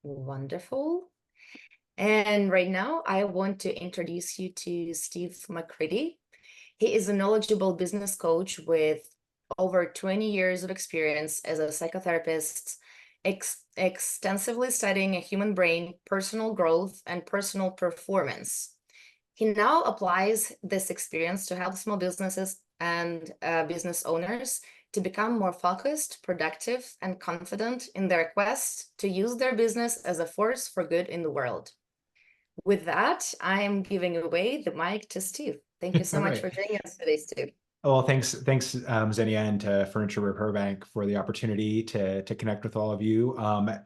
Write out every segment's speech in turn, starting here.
Wonderful. And right now, I want to introduce you to Steve McCready. He is a knowledgeable business coach with over 20 years of experience as a psychotherapist, extensively studying a human brain, personal growth, and personal performance. He now applies this experience to help small businesses and business owners to become more focused, productive, and confident in their quest to use their business as a force for good in the world. With that, I am giving away the mic to Steve. Thank you so All much right. for joining us today, Steve. Well, thanks, Xenia, and to Furniture Repair Bank for the opportunity to connect with all of you.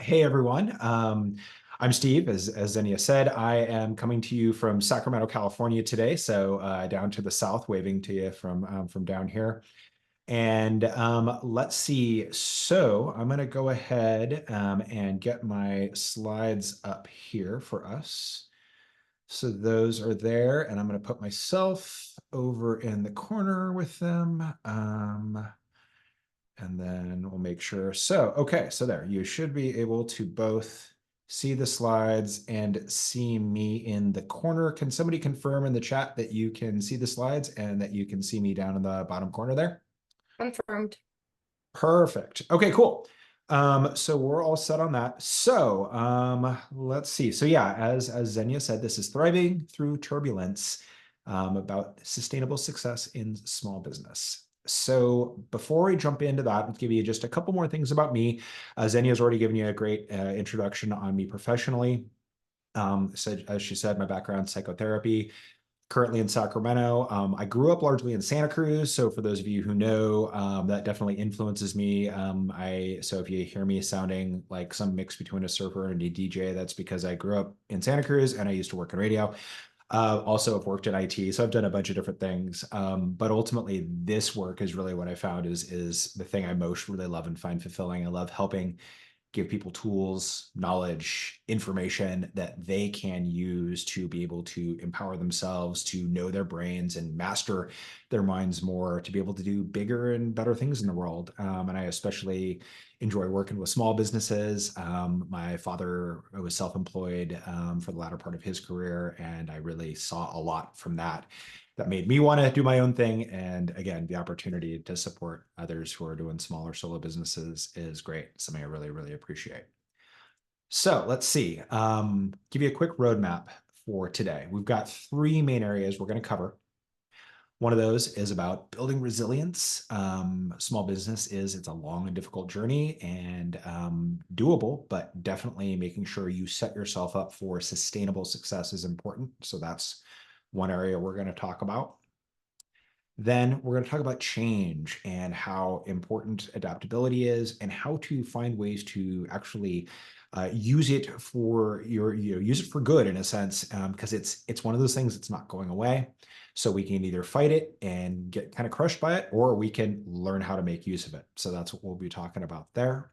Hey, everyone. I'm Steve. As Xenia said, I am coming to you from Sacramento, California today. So down to the south, waving to you from down here. And let's see. So I'm going to go ahead and get my slides up here for us. So those are there, and I'm going to put myself over in the corner with them. And then we'll make sure. So, okay, so there, you should be able to both see the slides and see me in the corner. Can somebody confirm in the chat that you can see the slides and that you can see me down in the bottom corner there? Confirmed. Perfect. Okay, cool. So we're all set on that. So let's see. So yeah, as Xenia said, this is Thriving Through Turbulence, about sustainable success in small business. So before we jump into that, I'll give you just a couple more things about me. Xenia's already given you a great introduction on me professionally. So as she said, my background, psychotherapy, currently in Sacramento. I grew up largely in Santa Cruz. So for those of you who know, that definitely influences me. So if you hear me sounding like some mix between a surfer and a DJ, that's because I grew up in Santa Cruz and I used to work in radio. Also, I've worked in IT, so I've done a bunch of different things. But ultimately, this work is really what I found is the thing I most really love and find fulfilling. I love helping give people tools, knowledge, information that they can use to be able to empower themselves, to know their brains and master their minds more, to be able to do bigger and better things in the world. And I especially enjoy working with small businesses. My father was self-employed for the latter part of his career, and I really saw a lot from that. That made me want to do my own thing. And again, the opportunity to support others who are doing smaller solo businesses is great. Something I really, really appreciate. So let's see. Give you a quick roadmap for today. We've got three main areas we're going to cover. One of those is about building resilience. Small business it's a long and difficult journey and doable, but definitely making sure you set yourself up for sustainable success is important. So that's one area we're going to talk about. Then we're going to talk about change and how important adaptability is and how to find ways to actually use it for use it for good in a sense, because it's one of those things that's not going away. So we can either fight it and get kind of crushed by it, or we can learn how to make use of it. So that's what we'll be talking about there.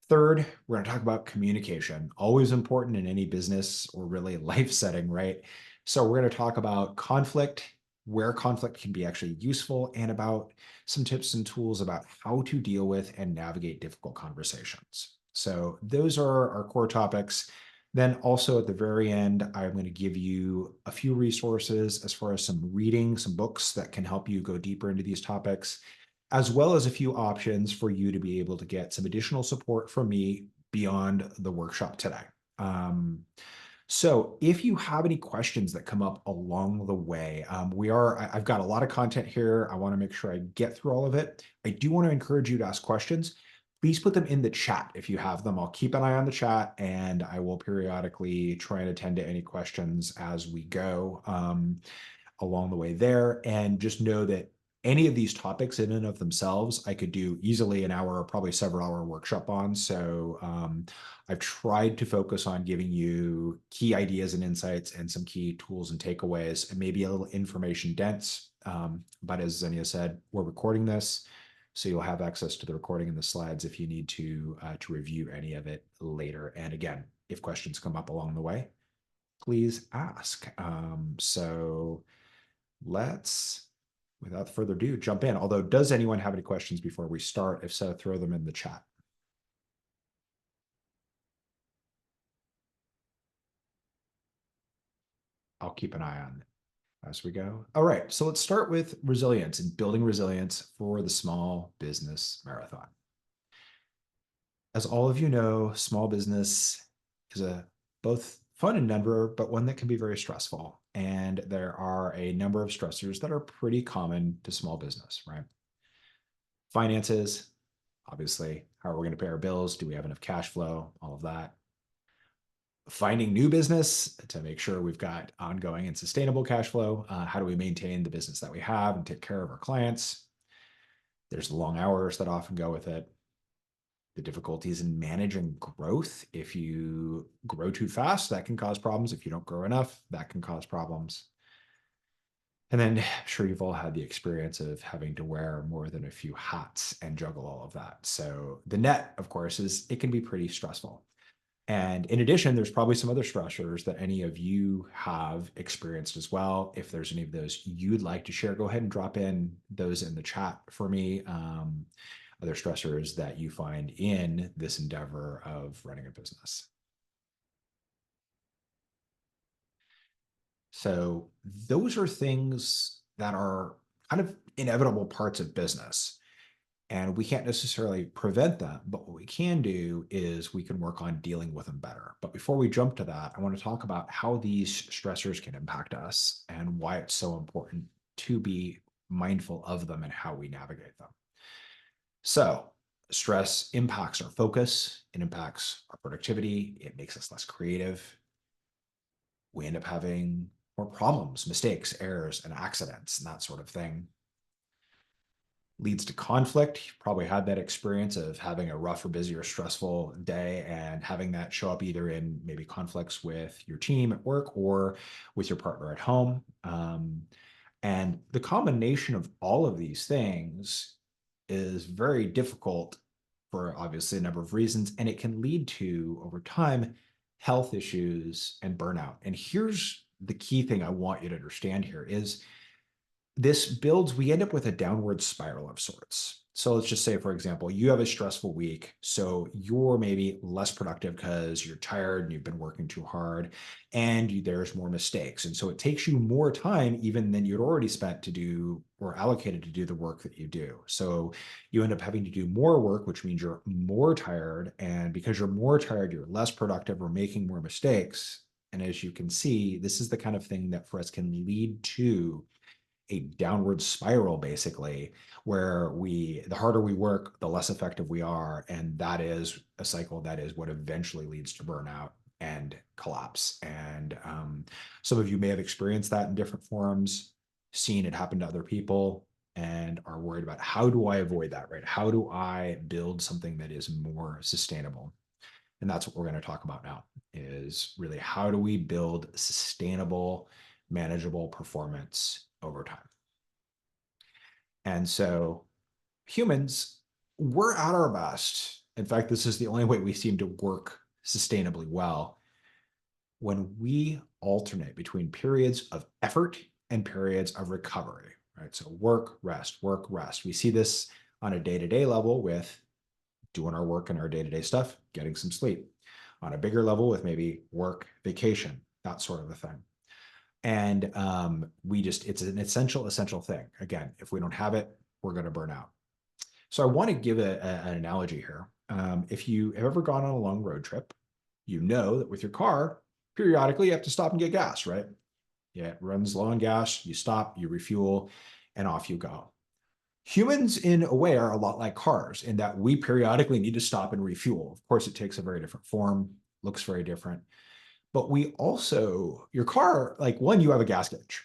Third, we're going to talk about communication, always important in any business or really life setting, right? So we're going to talk about conflict, where conflict can be actually useful, and about some tips and tools about how to deal with and navigate difficult conversations. So those are our core topics. Then also at the very end, I'm going to give you a few resources as far as some reading, some books that can help you go deeper into these topics, as well as a few options for you to be able to get some additional support from me beyond the workshop today. So if you have any questions that come up along the way, I've got a lot of content here. I want to make sure I get through all of it. I do want to encourage you to ask questions. Please put them in the chat if you have them. I'll keep an eye on the chat and I will periodically try and attend to any questions as we go along the way there. And just know that any of these topics in and of themselves, I could do easily an hour or probably several hour workshop on. So I've tried to focus on giving you key ideas and insights and some key tools and takeaways and maybe a little information dense. But as Xenia said, we're recording this, so you'll have access to the recording and the slides if you need to review any of it later. And again, if questions come up along the way, please ask. So let's, without further ado, jump in. Although, does anyone have any questions before we start? If so, throw them in the chat. I'll keep an eye on as we go. All right, so let's start with resilience and building resilience for the small business marathon. As all of you know, small business is a both fun endeavor, but one that can be very stressful. And there are a number of stressors that are pretty common to small business, right? Finances, obviously, how are we going to pay our bills? Do we have enough cash flow? All of that. Finding new business to make sure we've got ongoing and sustainable cash flow. How do we maintain the business that we have and take care of our clients? There's the long hours that often go with it. The difficulties in managing growth. If you grow too fast, that can cause problems. If you don't grow enough, that can cause problems. And then I'm sure you've all had the experience of having to wear more than a few hats and juggle all of that. So the net, of course, is it can be pretty stressful. And in addition, there's probably some other stressors that any of you have experienced as well. If there's any of those you'd like to share, go ahead and drop in those in the chat for me. Other stressors that you find in this endeavor of running a business. So those are things that are kind of inevitable parts of business. And we can't necessarily prevent them, but what we can do is we can work on dealing with them better. But before we jump to that, I want to talk about how these stressors can impact us and why it's so important to be mindful of them and how we navigate them. So, stress impacts our focus, it impacts our productivity, it makes us less creative. We end up having more problems, mistakes, errors, and accidents, and that sort of thing. Leads to conflict. You've probably had that experience of having a rough or busy or stressful day and having that show up either in maybe conflicts with your team at work or with your partner at home. And the combination of all of these things is very difficult for obviously a number of reasons, and it can lead to, over time, health issues and burnout. And here's the key thing I want you to understand here is this builds, we end up with a downward spiral of sorts. So let's just say, for example, you have a stressful week. So you're maybe less productive because you're tired and you've been working too hard and there's more mistakes. And so it takes you more time even than you'd already spent to do or allocated to do the work that you do. So you end up having to do more work, which means you're more tired. And because you're more tired, you're less productive or making more mistakes. And as you can see, this is the kind of thing that for us can lead to a downward spiral, basically, where the harder we work, the less effective we are. And that is a cycle that is what eventually leads to burnout and collapse. And some of you may have experienced that in different forms, seen it happen to other people, and are worried about how do I avoid that, right? How do I build something that is more sustainable? And that's what we're going to talk about now is really how do we build sustainable, manageable performance over time. And so humans, we're at our best. In fact, this is the only way we seem to work sustainably well when we alternate between periods of effort and periods of recovery, right? So work, rest, work, rest. We see this on a day-to-day level with doing our work and our day-to-day stuff, getting some sleep. On a bigger level with maybe work, vacation, that sort of a thing. And it's an essential thing. Again, if we don't have it, we're going to burn out. So I want to give an analogy here. If you have ever gone on a long road trip, you know that with your car, periodically you have to stop and get gas, right? Yeah, it runs low on gas, you stop, you refuel, and off you go. Humans, in a way, are a lot like cars in that we periodically need to stop and refuel. Of course, it takes a very different form, looks very different. But we also, your car, like one, you have a gas gauge,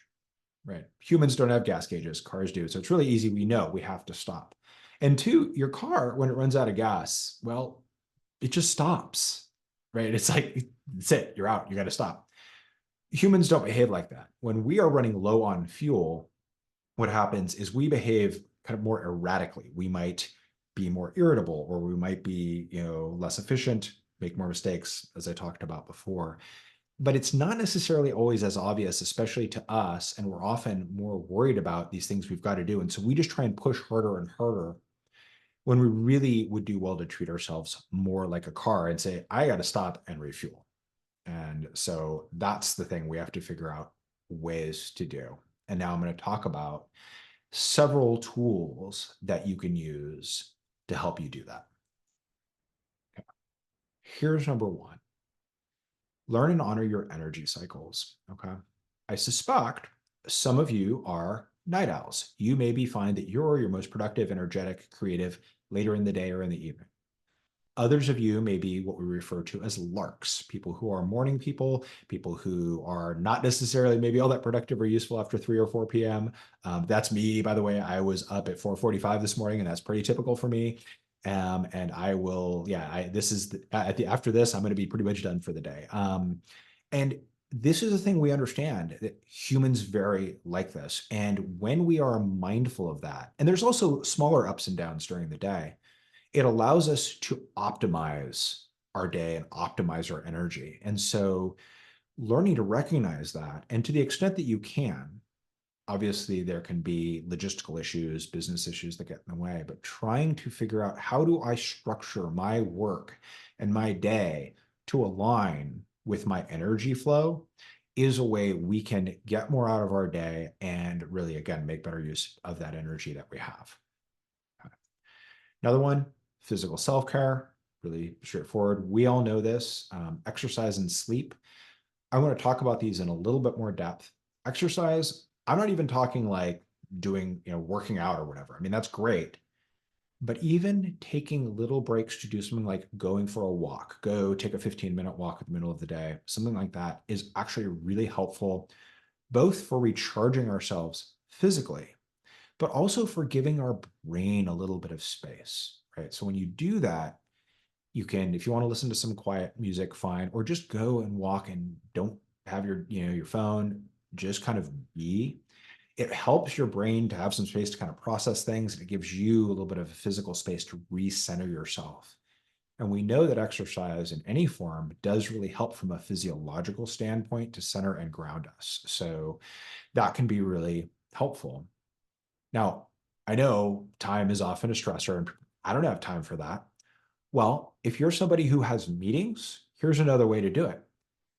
right? Humans don't have gas gauges, cars do. So it's really easy. We know we have to stop. And two, your car, when it runs out of gas, well, it just stops, right? It's like, that's it, you're out, you got to stop. Humans don't behave like that. When we are running low on fuel, what happens is we behave kind of more erratically. We might be more irritable, or we might be, less efficient, make more mistakes, as I talked about before. But it's not necessarily always as obvious, especially to us. And we're often more worried about these things we've got to do. And so we just try and push harder and harder when we really would do well to treat ourselves more like a car and say, I got to stop and refuel. And so that's the thing we have to figure out ways to do. And now I'm going to talk about several tools that you can use to help you do that. Okay. Here's number one. Learn and honor your energy cycles. Okay. I suspect some of you are night owls. You maybe find that you're your most productive, energetic, creative later in the day or in the evening. Others of you may be what we refer to as larks, people who are morning people who are not necessarily maybe all that productive or useful after 3 or 4 p.m. That's me, by the way. I was up at 4:45 this morning, and that's pretty typical for me. And I will, yeah, this is after this, I'm going to be pretty much done for the day. And this is a thing we understand that humans vary like this. And when we are mindful of that, and there's also smaller ups and downs during the day, it allows us to optimize our day and optimize our energy. And so learning to recognize that, and to the extent that you can, obviously there can be logistical issues, business issues that get in the way, but trying to figure out how do I structure my work and my day to align with my energy flow is a way we can get more out of our day and really, again, make better use of that energy that we have. Another one, physical self-care, really straightforward. We all know this, exercise and sleep. I want to talk about these in a little bit more depth. Exercise, I'm not even talking like doing, working out or whatever. I mean, that's great. But even taking little breaks to do something like going for a walk, go take a 15-minute walk in the middle of the day, something like that is actually really helpful, both for recharging ourselves physically, but also for giving our brain a little bit of space, right? So when you do that, you can, if you want to listen to some quiet music, fine, or just go and walk and don't have your phone, just kind of be. It helps your brain to have some space to kind of process things, and it gives you a little bit of a physical space to recenter yourself. And we know that exercise in any form does really help from a physiological standpoint to center and ground us. So that can be really helpful. Now, I know time is often a stressor, and I don't have time for that. Well, if you're somebody who has meetings, here's another way to do it.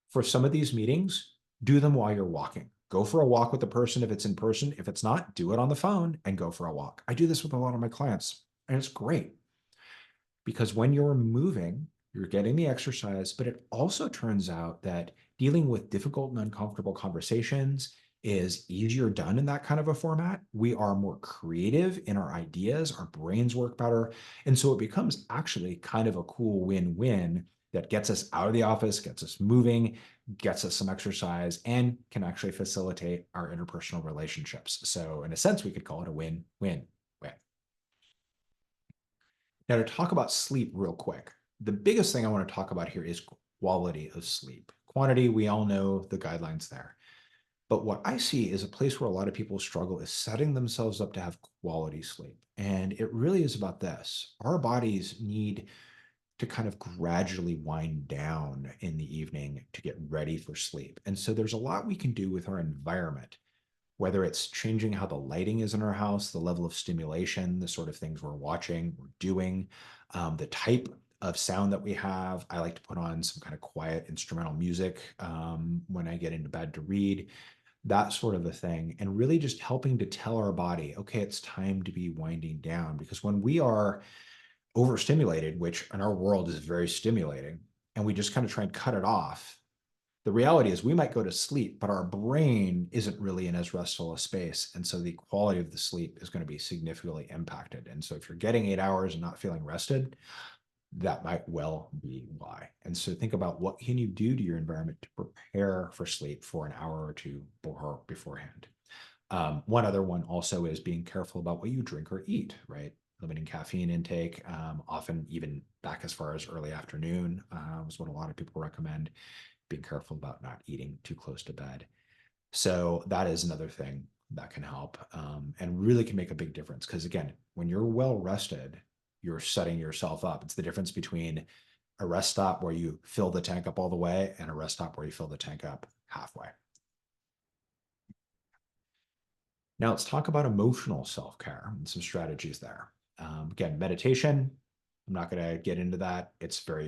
For some of these meetings, do them while you're walking. Go for a walk with the person if it's in person. If it's not, do it on the phone and go for a walk. I do this with a lot of my clients, and it's great because when you're moving, you're getting the exercise, but it also turns out that dealing with difficult and uncomfortable conversations is easier done in that kind of a format. We are more creative in our ideas, our brains work better. And so it becomes actually kind of a cool win-win that gets us out of the office, gets us moving, gets us some exercise, and can actually facilitate our interpersonal relationships. So in a sense, we could call it a win-win-win. Now, to talk about sleep real quick, the biggest thing I want to talk about here is quality of sleep. Quantity, we all know the guidelines there. But what I see is a place where a lot of people struggle is setting themselves up to have quality sleep. And it really is about this. Our bodies need to kind of gradually wind down in the evening to get ready for sleep. And so there's a lot we can do with our environment, whether it's changing how the lighting is in our house, the level of stimulation, the sort of things we're watching, we're doing, the type of sound that we have. I like to put on some kind of quiet instrumental music when I get into bed to read, that sort of a thing. And really just helping to tell our body, okay, it's time to be winding down. Because when we are overstimulated, which in our world is very stimulating, and we just kind of try and cut it off, the reality is we might go to sleep, but our brain isn't really in as restful a space. And so the quality of the sleep is going to be significantly impacted. And so if you're getting 8 hours and not feeling rested, that might well be why. And so think about what can you do to your environment to prepare for sleep for an hour or two beforehand. One other one also is being careful about what you drink or eat, right? Limiting caffeine intake, often even back as far as early afternoon is what a lot of people recommend. Being careful about not eating too close to bed. So that is another thing that can help and really can make a big difference. Because again, when you're well rested, you're setting yourself up. It's the difference between a rest stop where you fill the tank up all the way and a rest stop where you fill the tank up halfway. Now let's talk about emotional self-care and some strategies there. Again, meditation, I'm not going to get into that.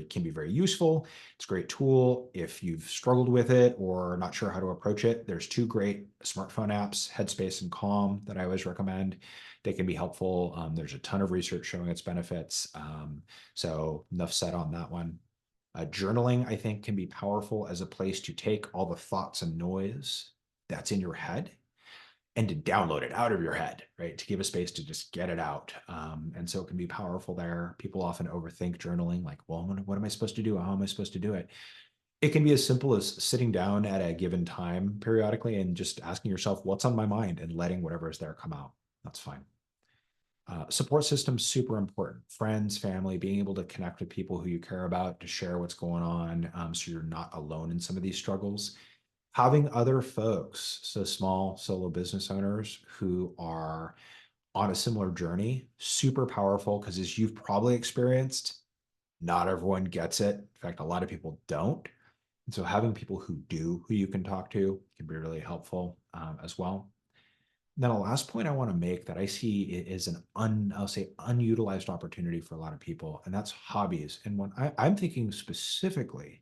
Can be very useful. It's a great tool. If you've struggled with it or not sure how to approach it, there's two great smartphone apps, Headspace and Calm, that I always recommend. They can be helpful. There's a ton of research showing its benefits. So enough said on that one. Journaling, I think, can be powerful as a place to take all the thoughts and noise that's in your head and to download it out of your head, right? To give a space to just get it out. And so it can be powerful there. People often overthink journaling, like, well, what am I supposed to do? How am I supposed to do it? It can be as simple as sitting down at a given time periodically and just asking yourself, what's on my mind, and letting whatever is there come out. That's fine. Support systems, super important. Friends, family, being able to connect with people who you care about, to share what's going on, so you're not alone in some of these struggles. Having other folks, so small solo business owners who are on a similar journey, super powerful, because as you've probably experienced, not everyone gets it. In fact, a lot of people don't. And so having people who do, who you can talk to, can be really helpful as well. Then a last point I want to make that I see is I'll say unutilized opportunity for a lot of people, and that's hobbies. And when I'm thinking specifically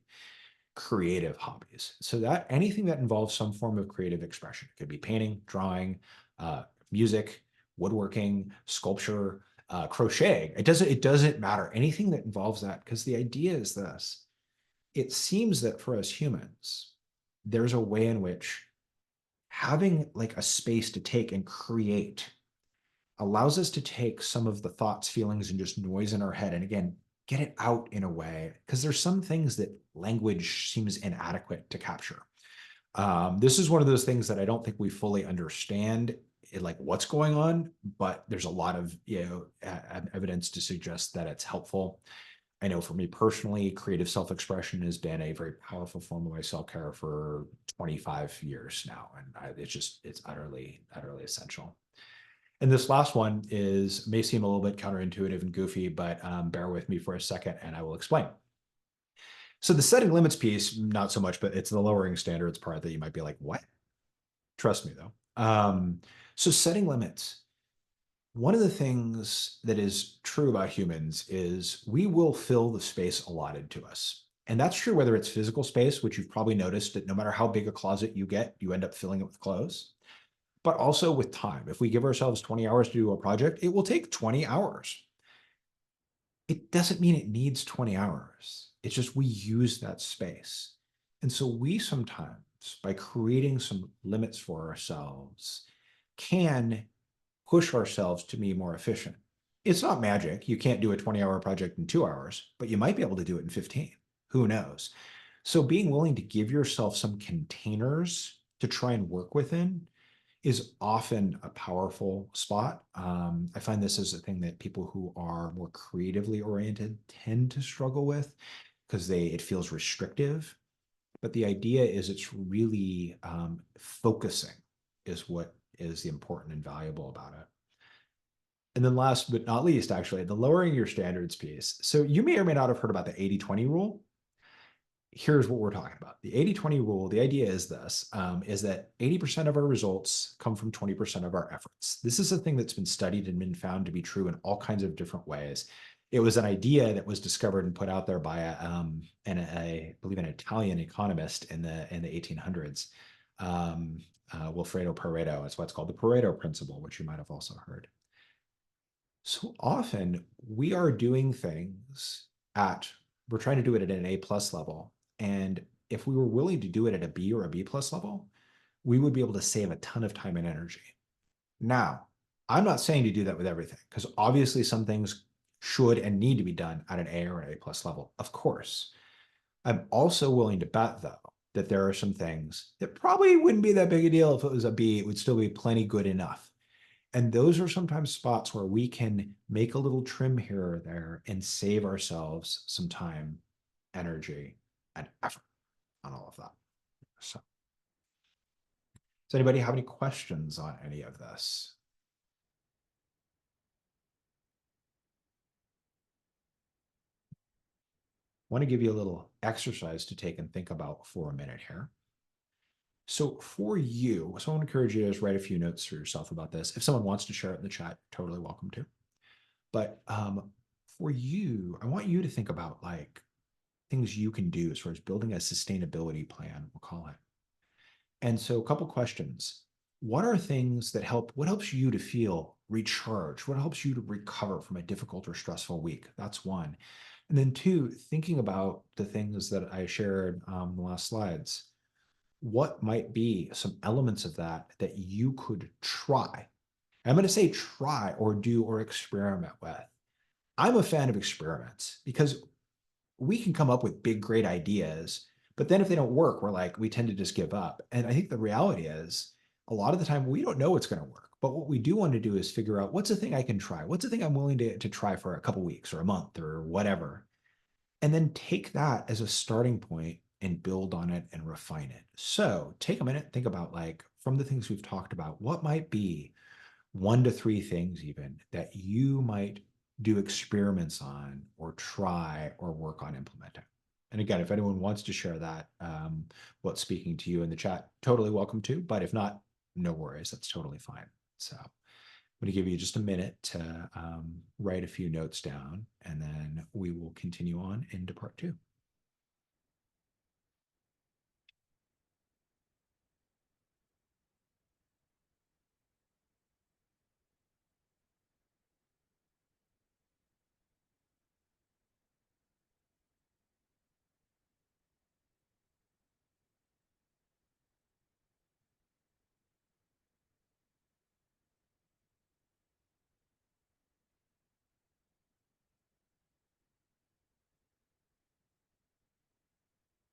creative hobbies, so that anything that involves some form of creative expression, it could be painting, drawing, music, woodworking, sculpture, crocheting. It doesn't matter, anything that involves that, because the idea is this: it seems that for us humans, there's a way in which having like a space to take and create allows us to take some of the thoughts, feelings, and just noise in our head, and again, get it out in a way, because there's some things that language seems inadequate to capture. This is one of those things that I don't think we fully understand, like what's going on, but there's a lot of evidence to suggest that it's helpful. I know for me personally, creative self-expression has been a very powerful form of my self-care for 25 years now. And it's utterly, utterly essential. And this last one may seem a little bit counterintuitive and goofy, but bear with me for a second and I will explain. So the setting limits piece, not so much, but it's the lowering standards part that you might be like, what? Trust me though. So setting limits. One of the things that is true about humans is we will fill the space allotted to us. And that's true whether it's physical space, which you've probably noticed that no matter how big a closet you get, you end up filling it with clothes, but also with time. If we give ourselves 20 hours to do a project, it will take 20 hours. It doesn't mean it needs 20 hours. It's just we use that space. And so we sometimes, by creating some limits for ourselves, can push ourselves to be more efficient. It's not magic. You can't do a 20-hour project in 2 hours, but you might be able to do it in 15. Who knows? So being willing to give yourself some containers to try and work within is often a powerful spot. I find this is a thing that people who are more creatively oriented tend to struggle with, because it feels restrictive. But the idea is it's really focusing is what is the important and valuable about it. And then last but not least, actually, the lowering your standards piece. So you may or may not have heard about the 80-20 rule. Here's what we're talking about. The 80-20 rule, the idea is this, is that 80% of our results come from 20% of our efforts. This is a thing that's been studied and been found to be true in all kinds of different ways. It was an idea that was discovered and put out there by I believe an Italian economist in the 1800s, Wilfredo Pareto. It's what's called the Pareto principle, which you might have also heard. So often we are doing things we're trying to do it at an A+ level. And if we were willing to do it at a B or a B+ level, we would be able to save a ton of time and energy. Now, I'm not saying to do that with everything, because obviously some things should and need to be done at an A or an A+ level, of course. I'm also willing to bet, though, that there are some things that probably wouldn't be that big a deal if it was a B. It would still be plenty good enough. And those are sometimes spots where we can make a little trim here or there and save ourselves some time, energy, and effort on all of that. So, does anybody have any questions on any of this? I want to give you a little exercise to take and think about for a minute here. So for you, so I want to encourage you to just write a few notes for yourself about this. If someone wants to share it in the chat, totally welcome to. But for you, I want you to think about like things you can do as far as building a sustainability plan, we'll call it. And so a couple questions. What are things that help, what helps you to feel recharged? What helps you to recover from a difficult or stressful week? That's one. And then two, thinking about the things that I shared in the last slides, what might be some elements of that that you could try? I'm going to say try or do or experiment with. I'm a fan of experiments because we can come up with big, great ideas, but then if they don't work, we tend to just give up. And I think the reality is a lot of the time we don't know what's going to work. But what we do want to do is figure out what's the thing I can try? What's the thing I'm willing to try for a couple weeks or a month or whatever? And then take that as a starting point and build on it and refine it. So take a minute, think about like from the things we've talked about, what might be 1 to 3 things even that you might do experiments on or try or work on implementing. And again, if anyone wants to share that, what's speaking to you in the chat, totally welcome to. But if not, no worries, that's totally fine. So I'm going to give you just a minute to write a few notes down, and then we will continue on into part 2.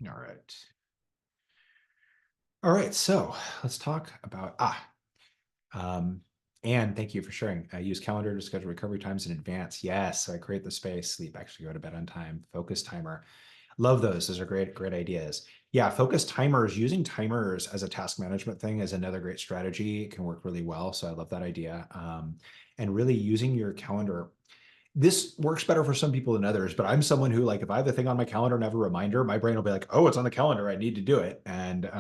All right. All right, so let's talk about Um, and thank you for sharing. I use calendar to schedule recovery times in advance. Yes, so I create the space, sleep, actually go to bed on time, focus timer. Love those. Those are great, great ideas. Yeah, focus timers, using timers as a task management thing is another great strategy. It can work really well. So I love that idea. And really using your calendar. This works better for some people than others, but I'm someone who, like, if I have a thing on my calendar and have a reminder, my brain will be like, oh, it's on the calendar. I need to do it. And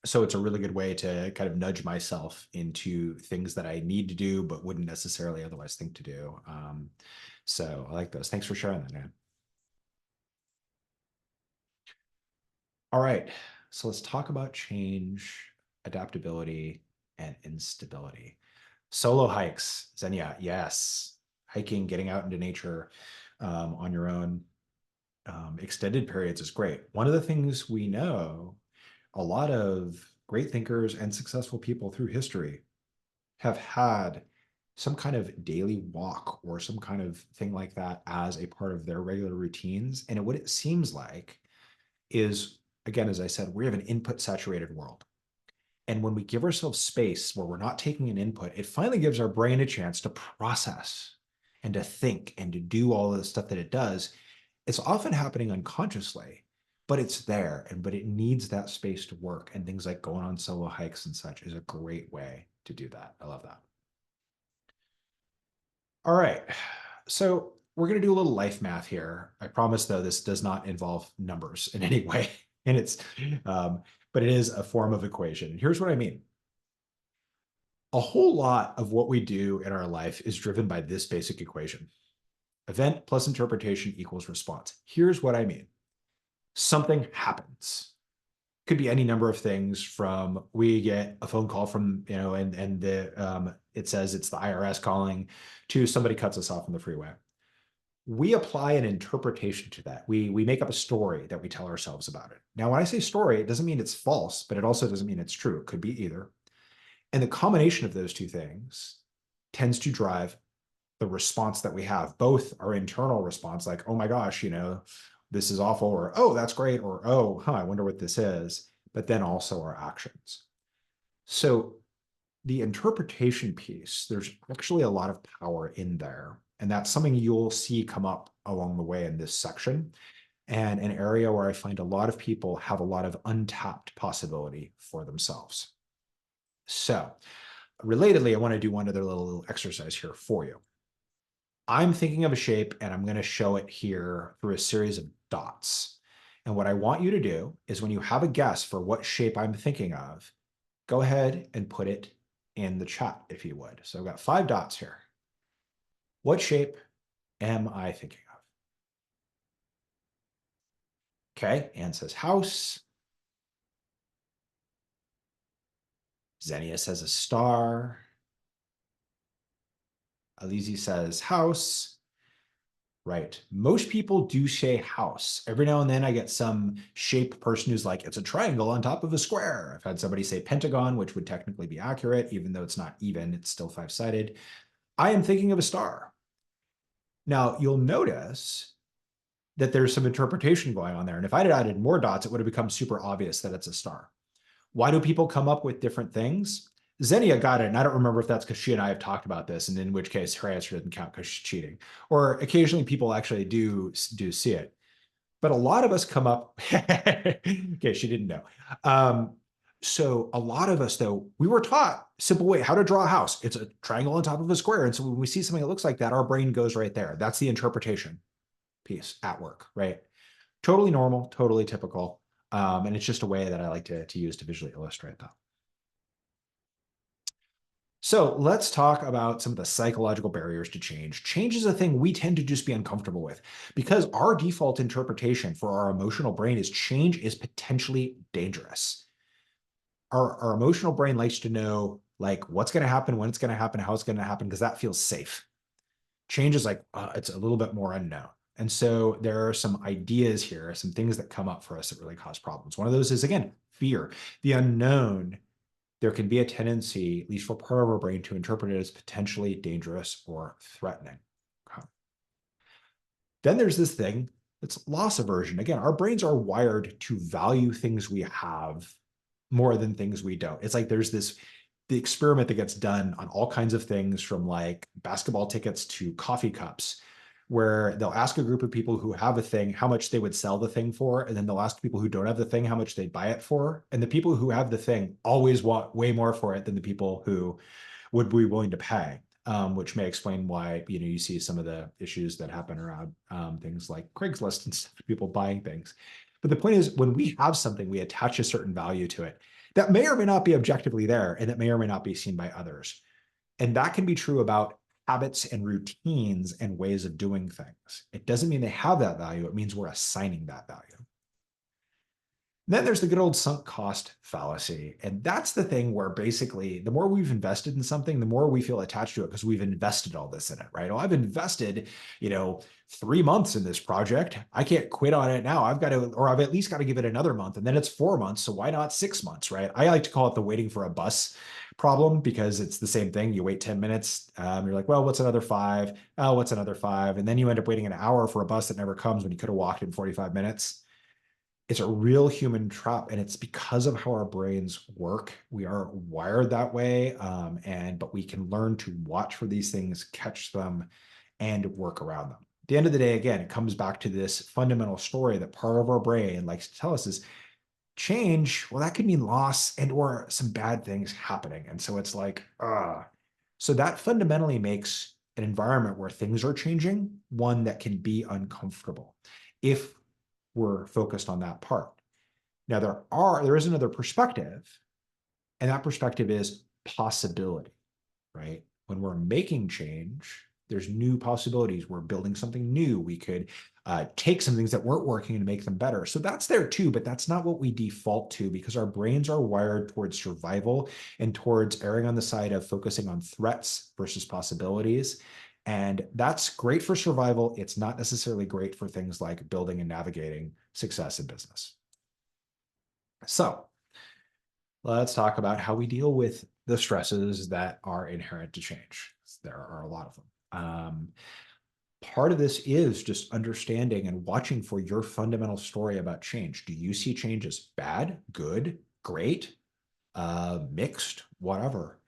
so it's a really good way to kind of nudge myself into things that I need to do, but wouldn't necessarily otherwise think to do. So I like those. Thanks for sharing that, man. All right. So let's talk about change, adaptability, and instability. Solo hikes, Xenia, yes. Hiking, getting out into nature on your own, extended periods is great. One of the things we know, a lot of great thinkers and successful people through history have had some kind of daily walk or some kind of thing like that as a part of their regular routines. And what it seems like is, again, as I said, we have an input saturated world. And when we give ourselves space where we're not taking an input, it finally gives our brain a chance to process and to think and to do all of the stuff that it does. It's often happening unconsciously, but it's there, but it needs that space to work. And things like going on solo hikes and such is a great way to do that. I love that. All right. So we're going to do a little life math here. I promise, though, this does not involve numbers in any way. And but it is a form of equation. Here's what I mean. A whole lot of what we do in our life is driven by this basic equation. Event plus interpretation equals response. Here's what I mean. Something happens. Could be any number of things, from we get a phone call from, and the it says it's the IRS calling, to somebody cuts us off on the freeway. We apply an interpretation to that. We make up a story that we tell ourselves about it. Now, when I say story, it doesn't mean it's false, but it also doesn't mean it's true. It could be either. And the combination of those two things tends to drive the response that we have, both our internal response, like, oh my gosh, this is awful, or oh, that's great, or oh, I wonder what this is, but then also our actions. So the interpretation piece, there's actually a lot of power in there. And that's something you'll see come up along the way in this section, and an area where I find a lot of people have a lot of untapped possibility for themselves. So relatedly, I want to do one other little exercise here for you. I'm thinking of a shape, and I'm going to show it here through a series of dots. And what I want you to do is, when you have a guess for what shape I'm thinking of, go ahead and put it in the chat if you would. So I've got 5 dots here. What shape am I thinking of? Okay, Anne says house. Xenia says a star. Alizi says house. Right. Most people do say house. Every now and then I get some shape person who's like, it's a triangle on top of a square. I've had somebody say pentagon, which would technically be accurate, even though it's not even, it's still five-sided. I am thinking of a star. Now, you'll notice that there's some interpretation going on there. And if I'd added more dots, it would have become super obvious that it's a star. Why do people come up with different things? Xenia got it, and I don't remember if that's because she and I have talked about this, and in which case her answer doesn't count because she's cheating. Or occasionally people actually do see it. But a lot of us come up, okay, she didn't know. So a lot of us, though, we were taught simple way how to draw a house. It's a triangle on top of a square. And so when we see something that looks like that, our brain goes right there. That's the interpretation piece at work, right? Totally normal, totally typical. And it's just a way that I like to use to visually illustrate that. So let's talk about some of the psychological barriers to change. Change is a thing we tend to just be uncomfortable with because our default interpretation for our emotional brain is change is potentially dangerous. Our emotional brain likes to know like what's going to happen, when it's going to happen, how it's going to happen, because that feels safe. Change is like, it's a little bit more unknown. And so there are some ideas here, some things that come up for us that really cause problems. One of those is, again, fear. The unknown, there can be a tendency, at least for part of our brain, to interpret it as potentially dangerous or threatening. Okay. Then there's this thing that's loss aversion. Again, our brains are wired to value things we have more than things we don't. It's like there's the experiment that gets done on all kinds of things from like basketball tickets to coffee cups, where they'll ask a group of people who have a thing how much they would sell the thing for, and then they'll ask people who don't have the thing how much they'd buy it for. And the people who have the thing always want way more for it than the people who would be willing to pay, which may explain why you see some of the issues that happen around things like Craigslist and stuff, people buying things. But the point is, when we have something, we attach a certain value to it that may or may not be objectively there, and that may or may not be seen by others. And that can be true about habits and routines and ways of doing things. It doesn't mean they have that value. It means we're assigning that value. Then there's the good old sunk cost fallacy. And that's the thing where basically the more we've invested in something, the more we feel attached to it because we've invested all this in it, right? Well, I've invested, 3 months in this project. I can't quit on it now. I've got to, or I've at least got to give it another month. And then it's 4 months. So why not 6 months, right? I like to call it the waiting for a bus problem because it's the same thing. You wait 10 minutes. You're like, well, what's another 5? Oh, what's another 5? And then you end up waiting an hour for a bus that never comes when you could have walked in 45 minutes. It's a real human trap, and it's because of how our brains work. We are wired that way, but we can learn to watch for these things, catch them, and work around them. At the end of the day, again, it comes back to this fundamental story that part of our brain likes to tell us is change. Well, that could mean loss and or some bad things happening, and so it's like, so that fundamentally makes an environment where things are changing one that can be uncomfortable if we're focused on that part. Now, there is another perspective, and that perspective is possibility, right? When we're making change, there's new possibilities. We're building something new. We could take some things that weren't working and make them better. So that's there too, but that's not what we default to because our brains are wired towards survival and towards erring on the side of focusing on threats versus possibilities. And that's great for survival. It's not necessarily great for things like building and navigating success in business. So let's talk about how we deal with the stresses that are inherent to change. There are a lot of them. Part of this is just understanding and watching for your fundamental story about change. Do you see change as bad, good, great, mixed, whatever?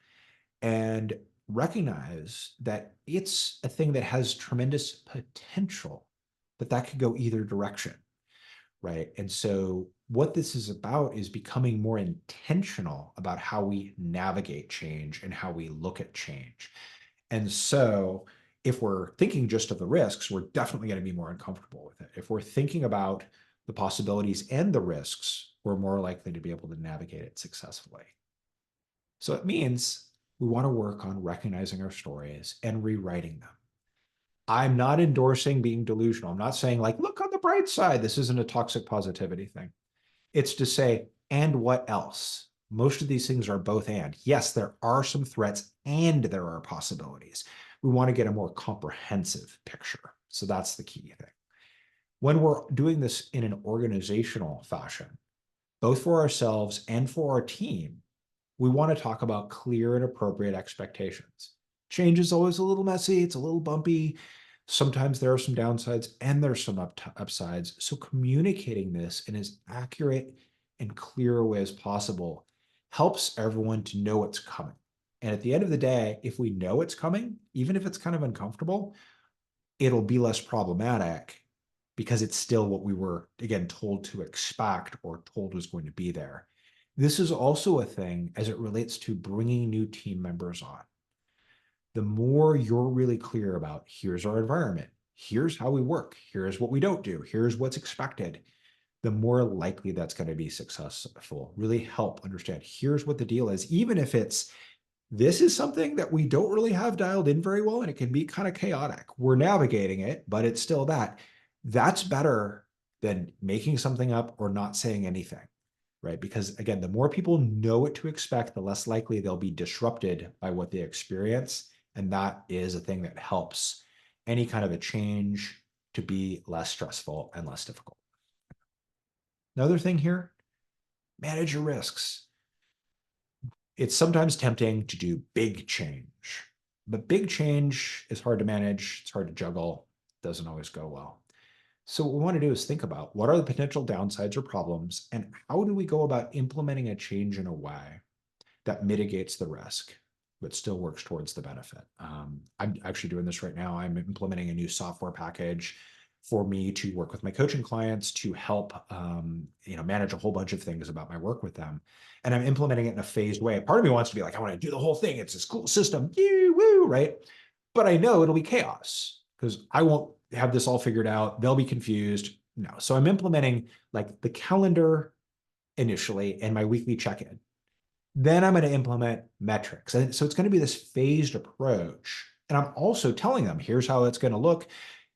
And recognize that it's a thing that has tremendous potential, but that could go either direction, right? And so what this is about is becoming more intentional about how we navigate change and how we look at change. And so if we're thinking just of the risks, we're definitely going to be more uncomfortable with it. If we're thinking about the possibilities and the risks, we're more likely to be able to navigate it successfully. So it means we want to work on recognizing our stories and rewriting them. I'm not endorsing being delusional. I'm not saying like, look on the bright side. This isn't a toxic positivity thing. It's to say, and what else? Most of these things are both and. Yes, there are some threats and there are possibilities. We want to get a more comprehensive picture. So that's the key thing. When we're doing this in an organizational fashion, both for ourselves and for our team, we want to talk about clear and appropriate expectations. Change is always a little messy, it's a little bumpy. Sometimes there are some downsides and there's some upsides. So communicating this in as accurate and clear a way as possible helps everyone to know what's coming. And at the end of the day, if we know it's coming, even if it's kind of uncomfortable, it'll be less problematic because it's still what we were, again, told to expect or told was going to be there. This is also a thing as it relates to bringing new team members on. The more you're really clear about, here's our environment, here's how we work, here's what we don't do, here's what's expected, the more likely that's going to be successful. Really help understand, here's what the deal is, even if it's, this is something that we don't really have dialed in very well, and it can be kind of chaotic. We're navigating it, but it's still that. That's better than making something up or not saying anything, right? Because again, the more people know what to expect, the less likely they'll be disrupted by what they experience. And that is a thing that helps any kind of a change to be less stressful and less difficult. Another thing here, manage your risks. It's sometimes tempting to do big change, but big change is hard to manage. It's hard to juggle. Doesn't always go well. So what we want to do is think about what are the potential downsides or problems, and how do we go about implementing a change in a way that mitigates the risk, but still works towards the benefit. I'm actually doing this right now. I'm implementing a new software package for me to work with my coaching clients to help manage a whole bunch of things about my work with them. And I'm implementing it in a phased way. Part of me wants to be like, I want to do the whole thing. It's this cool system, woo, right? But I know it'll be chaos because I won't have this all figured out. They'll be confused. No. So I'm implementing like the calendar initially and my weekly check-in. Then I'm going to implement metrics. And so it's going to be this phased approach. And I'm also telling them, here's how it's going to look.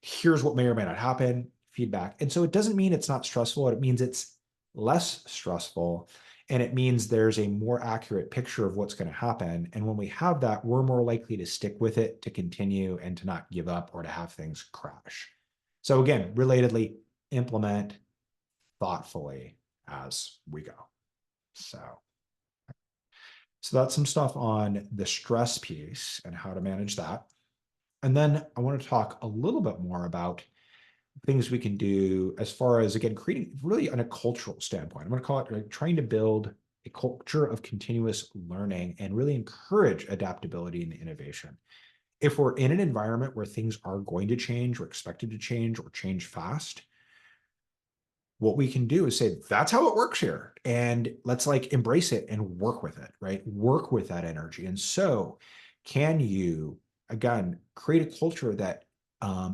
Here's what may or may not happen, feedback. And so it doesn't mean it's not stressful. It means it's less stressful. And it means there's a more accurate picture of what's going to happen. And when we have that, we're more likely to stick with it, to continue, and to not give up or to have things crash. So again, relatedly, implement thoughtfully as we go. So that's some stuff on the stress piece and how to manage that. And then I want to talk a little bit more about things we can do as far as, again, creating really on a cultural standpoint. I'm going to call it like trying to build a culture of continuous learning and really encourage adaptability and innovation. If we're in an environment where things are going to change or expected to change or change fast, what we can do is say, that's how it works here. And let's like embrace it and work with it, right? Work with that energy. And so can you, again, create a culture that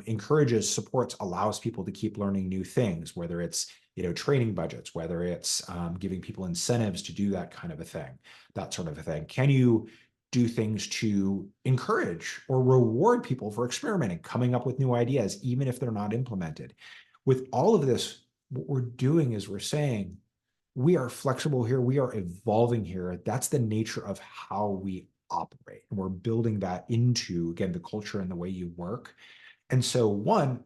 encourages, supports, allows people to keep learning new things, whether it's, training budgets, whether it's giving people incentives to do that kind of a thing, that sort of a thing. Can you do things to encourage or reward people for experimenting, coming up with new ideas, even if they're not implemented? With all of this, what we're doing is we're saying we are flexible here, we are evolving here. That's the nature of how we operate. And we're building that into, again, the culture and the way you work. And so, one,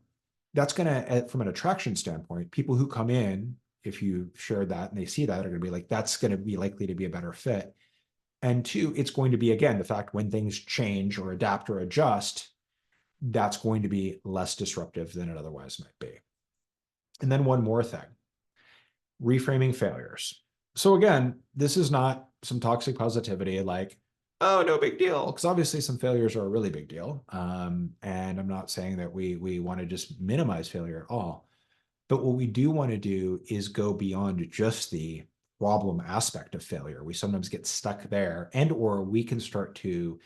that's going to, from an attraction standpoint, people who come in, if you share that and they see that, are going to be like, that's going to be likely to be a better fit. And two, it's going to be, again, the fact when things change or adapt or adjust, that's going to be less disruptive than it otherwise might be. And then one more thing, reframing failures. So again, this is not some toxic positivity like, oh, no big deal, because obviously some failures are a really big deal. And I'm not saying that we want to just minimize failure at all. But what we do want to do is go beyond just the problem aspect of failure. We sometimes get stuck there, and or we can start to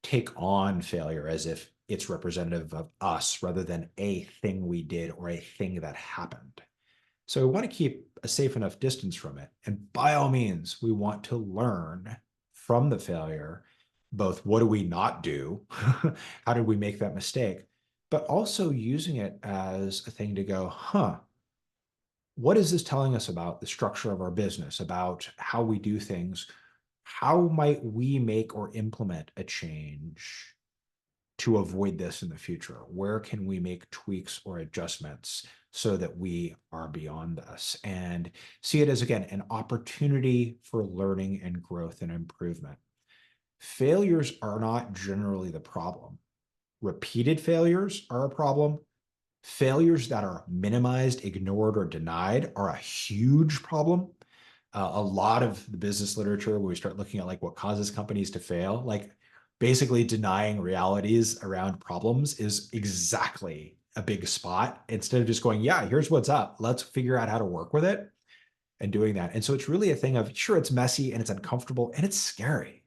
take on failure as if it's representative of us rather than a thing we did or a thing that happened. So we want to keep a safe enough distance from it. And by all means, we want to learn from the failure, both what do we not do? How did we make that mistake? but also using it as a thing to go, huh, what is this telling us about the structure of our business, about how we do things? How might we make or implement a change to avoid this in the future? Where can we make tweaks or adjustments so that we are beyond this? And see it as, again, an opportunity for learning and growth and improvement. Failures are not generally the problem. Repeated failures are a problem. Failures that are minimized, ignored, or denied are a huge problem. A lot of the business literature, where we start looking at like what causes companies to fail, like basically denying realities around problems, is exactly a big spot. Instead of just going, yeah, here's what's up, let's figure out how to work with it, and doing that. And so it's really a thing of, sure, it's messy and it's uncomfortable and it's scary,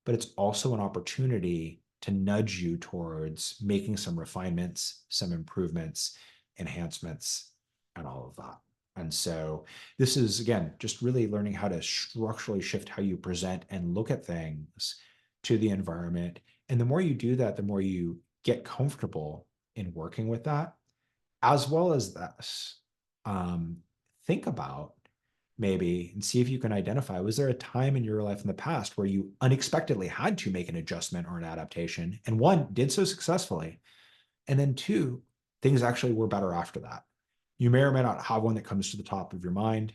but it's also an opportunity to nudge you towards making some refinements, some improvements, enhancements, and all of that. And so this is, again, just really learning how to structurally shift how you present and look at things to the environment. And the more you do that, the more you get comfortable in working with that, as well as this. Think about maybe and see if you can identify, was there a time in your life in the past where you unexpectedly had to make an adjustment or an adaptation, and one, did so successfully, and then two, things actually were better after that? You may or may not have one that comes to the top of your mind.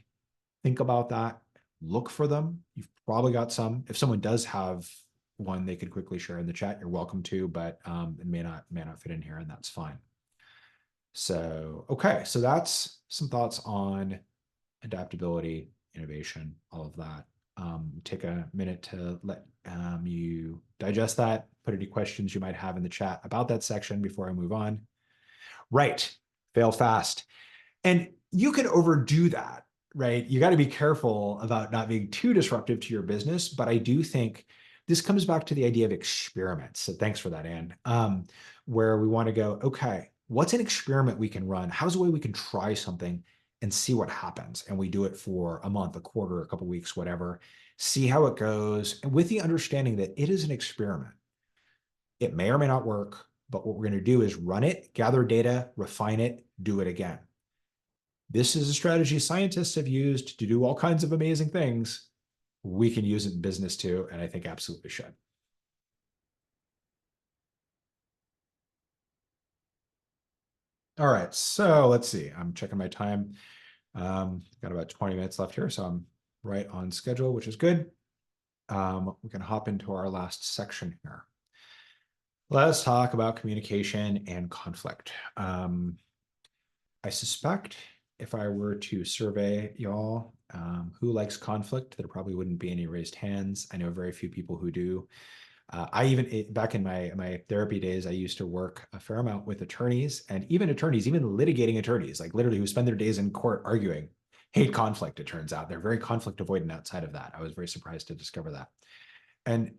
Think about that. Look for them. You've probably got some. If someone does have one they could quickly share in the chat, you're welcome to, but it may not fit in here, and that's fine. So, okay, so that's some thoughts on adaptability, innovation, all of that. Take a minute to let you digest that, put any questions you might have in the chat about that section before I move on. Right, fail fast. And you can overdo that, right? You got to be careful about not being too disruptive to your business, but I do think this comes back to the idea of experiments. So thanks for that, Anne. Where we want to go, okay, what's an experiment we can run? How's a way we can try something and see what happens? And we do it for a month, a quarter, a couple weeks, whatever. See how it goes, and with the understanding that it is an experiment. It may or may not work, but what we're going to do is run it, gather data, refine it, do it again. This is a strategy scientists have used to do all kinds of amazing things. We can use it in business too, and I think absolutely should. All right, so let's see. I'm checking my time. Got about 20 minutes left here, so I'm right on schedule, which is good. We can hop into our last section here. Let's talk about communication and conflict. I suspect if I were to survey y'all who likes conflict, there probably wouldn't be any raised hands. I know very few people who do. I even, back in my therapy days, I used to work a fair amount with attorneys, and even litigating attorneys, like literally who spend their days in court arguing, hate conflict, it turns out. They're very conflict avoidant outside of that. I was very surprised to discover that. And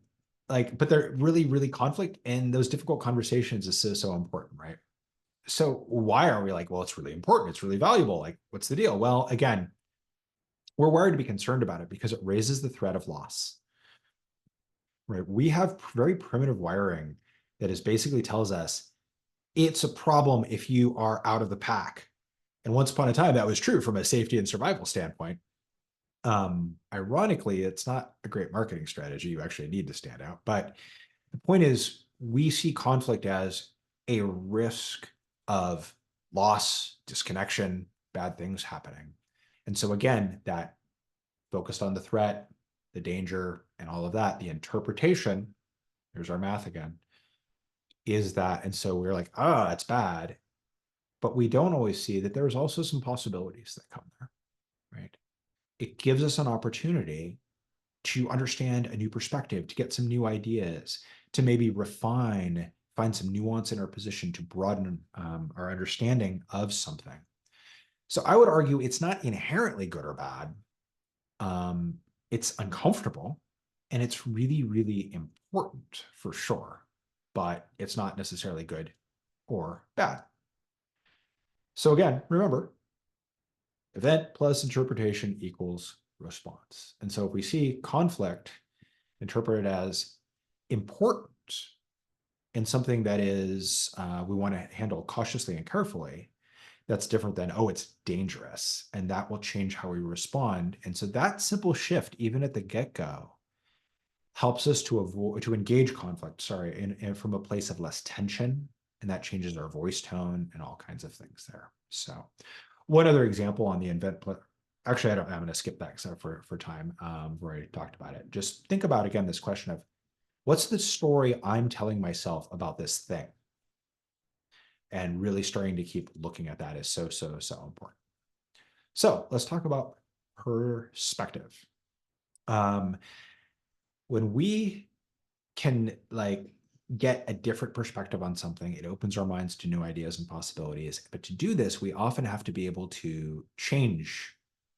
like, but they're really, really conflict, and those difficult conversations is so important, right? So why are we like, well, it's really important, it's really valuable, like what's the deal? Well, again, we're wired to be concerned about it because it raises the threat of loss, right? We have very primitive wiring that is basically tells us it's a problem if you are out of the pack. And once upon a time, that was true from a safety and survival standpoint. Ironically, it's not a great marketing strategy. You actually need to stand out. But the point is, we see conflict as a risk of loss, disconnection, bad things happening. And so again, that focused on the threat, the danger, and all of that, the interpretation, here's our math again, is that, and so we're like, oh, it's bad. But we don't always see that there's also some possibilities that come there, right? It gives us an opportunity to understand a new perspective, to get some new ideas, to maybe refine, find some nuance in our position, to broaden our understanding of something. So I would argue it's not inherently good or bad. It's uncomfortable, and it's really, really important for sure, but it's not necessarily good or bad. So again, remember, event plus interpretation equals response. And so if we see conflict interpreted as important, and something that is we want to handle cautiously and carefully, that's different than, oh, it's dangerous. And that will change how we respond. And so that simple shift, even at the get-go, helps us to engage conflict, sorry, in from a place of less tension. And that changes our voice tone and all kinds of things there. So one other example on the actually, I'm going to skip that for time. We've already talked about it. Just think about, again, this question of what's the story I'm telling myself about this thing? And really starting to keep looking at that is so important. So let's talk about perspective. When we can get a different perspective on something, it opens our minds to new ideas and possibilities. But to do this, we often have to be able to change